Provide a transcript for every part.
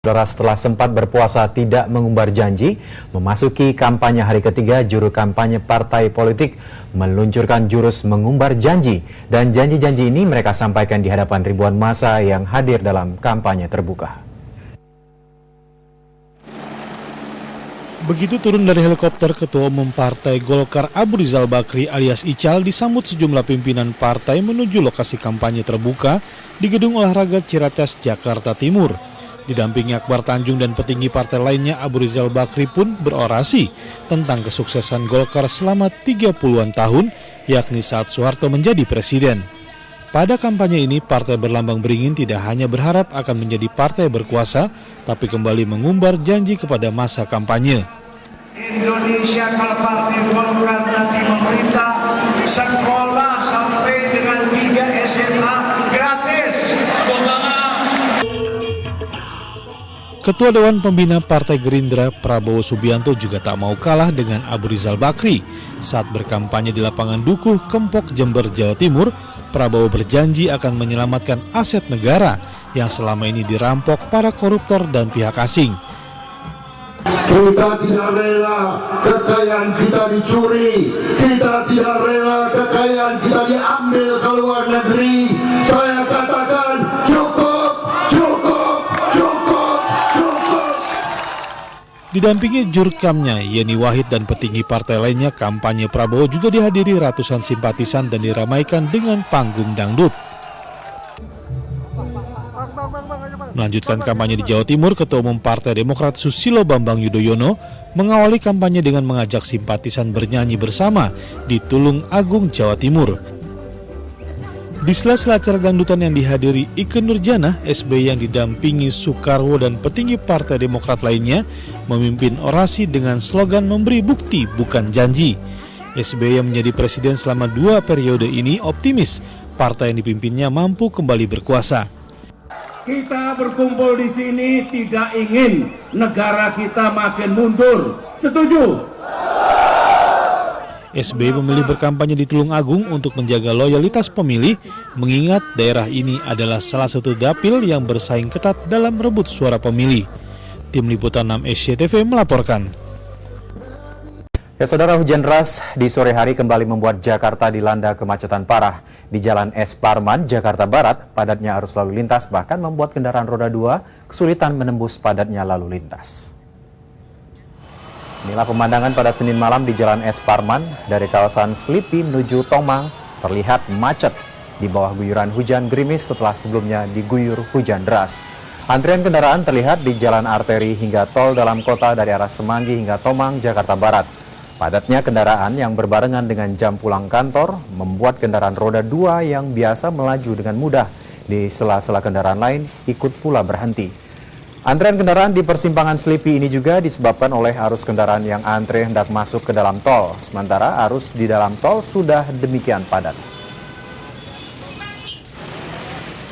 Saudara, setelah sempat berpuasa tidak mengumbar janji, memasuki kampanye hari ketiga, juru kampanye partai politik meluncurkan jurus mengumbar janji. Dan janji-janji ini mereka sampaikan di hadapan ribuan massa yang hadir dalam kampanye terbuka. Begitu turun dari helikopter, Ketua Umum Partai Golkar Abu Rizal Bakri alias Ical disambut sejumlah pimpinan partai menuju lokasi kampanye terbuka di Gedung Olahraga Ciracas, Jakarta Timur. Didampingi Akbar Tanjung dan petinggi partai lainnya, Abu Rizal Bakri pun berorasi tentang kesuksesan Golkar selama 30-an tahun, yakni saat Soeharto menjadi presiden. Pada kampanye ini, partai berlambang beringin tidak hanya berharap akan menjadi partai berkuasa, tapi kembali mengumbar janji kepada masa kampanye. Indonesia kalau partai Golkar nanti memerintah, sekolah sampai dengan 3 SMA gratis. Ketua Dewan Pembina Partai Gerindra Prabowo Subianto juga tak mau kalah dengan Abu Rizal Bakri. Saat berkampanye di lapangan Dukuh, Kempok, Jember, Jawa Timur, Prabowo berjanji akan menyelamatkan aset negara yang selama ini dirampok para koruptor dan pihak asing. Kita tidak rela kekayaan kita dicuri, kita tidak rela kekayaan kita diambil ke luar negeri. Saya katakan cukup, cukup, cukup, cukup. Didampingi jurkamnya Yeni Wahid dan petinggi partai lainnya, kampanye Prabowo juga dihadiri ratusan simpatisan dan diramaikan dengan panggung dangdut. Melanjutkan kampanye di Jawa Timur, Ketua Umum Partai Demokrat Susilo Bambang Yudhoyono mengawali kampanye dengan mengajak simpatisan bernyanyi bersama di Tulung Agung, Jawa Timur. Di sela-sela acara dangdutan yang dihadiri Ikke Nurjanah, SBY yang didampingi Soekarwo dan petinggi Partai Demokrat lainnya memimpin orasi dengan slogan memberi bukti bukan janji. SBY yang menjadi presiden selama 2 periode ini optimis partai yang dipimpinnya mampu kembali berkuasa. Kita berkumpul di sini tidak ingin negara kita makin mundur. Setuju? SBY memilih berkampanye di Tulung Agung untuk menjaga loyalitas pemilih, mengingat daerah ini adalah salah satu dapil yang bersaing ketat dalam merebut suara pemilih. Tim Liputan 6 SCTV melaporkan. Ya, saudara, hujan deras di sore hari kembali membuat Jakarta dilanda kemacetan parah. Di Jalan S. Parman, Jakarta Barat, padatnya arus lalu lintas bahkan membuat kendaraan roda 2 kesulitan menembus padatnya lalu lintas. Inilah pemandangan pada Senin malam di Jalan S. Parman dari kawasan Selipi menuju Tomang terlihat macet di bawah guyuran hujan gerimis setelah sebelumnya diguyur hujan deras. Antrian kendaraan terlihat di jalan arteri hingga tol dalam kota dari arah Semanggi hingga Tomang, Jakarta Barat. Padatnya kendaraan yang berbarengan dengan jam pulang kantor membuat kendaraan roda 2 yang biasa melaju dengan mudah di sela-sela kendaraan lain ikut pula berhenti. Antrean kendaraan di persimpangan Selipi ini juga disebabkan oleh arus kendaraan yang antre hendak masuk ke dalam tol, sementara arus di dalam tol sudah demikian padat.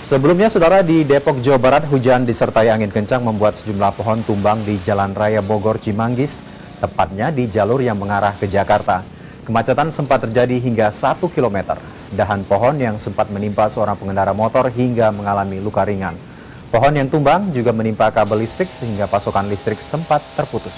Sebelumnya, saudara, di Depok, Jawa Barat, hujan disertai angin kencang membuat sejumlah pohon tumbang di Jalan Raya Bogor Cimanggis, tepatnya di jalur yang mengarah ke Jakarta. Kemacetan sempat terjadi hingga 1 km. Dahan pohon yang sempat menimpa seorang pengendara motor hingga mengalami luka ringan. Pohon yang tumbang juga menimpa kabel listrik sehingga pasokan listrik sempat terputus.